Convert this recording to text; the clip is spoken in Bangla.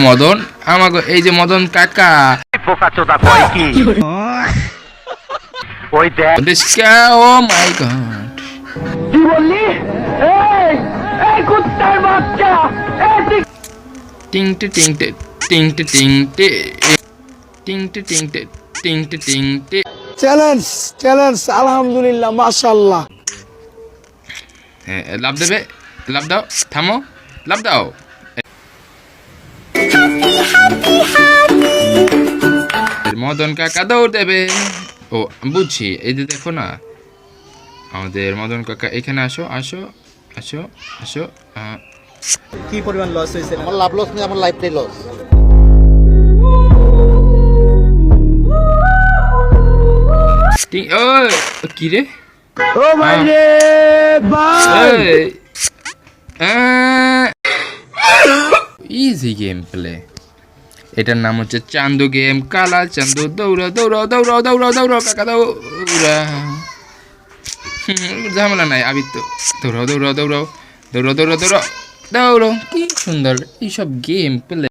মদন আমাকে এই যে মদন কাকা পোকাচোদা কয় কি ওই দেখ ও মাই গড কি বললি এই কুত্তার বাচ্চা টিং টে টিং টে টিং টে টিং টে টিং টে টিং টে টিং টে টিং টে চ্যালেঞ্জ আলহামদুলিল্লাহ মাশাআল্লাহ। হ্যাঁ লাভ দেবে, লাভ দাও, থামো, লাভ দাও। মদন কাকা দৌড় দেবে। ও বুঝছি, এই যে দেখো না আমাদের মদন কাকা এখানে আসো আসো আসো আসো। কি পরিমাণ লস হয়েছে? আমার লাভ লস নেই, আমার লাইফটাই লস। কি রে ও ভাই রে ভাই, ইজি গেম প্লে। এটার নাম হচ্ছে চান্দু গেম। কালা চান্দু দৌড়াও দৌড়াও দৌড়াও দৌড়াও দৌড়াও কাকা দৌড়া। ঝামেলা নাই আবির তো। দৌড়াও দৌড়াও দৌড়াও দৌড়াও দৌড়াও দৌড়াও দৌড়াও। কি সুন্দর এইসব গেম প্লে।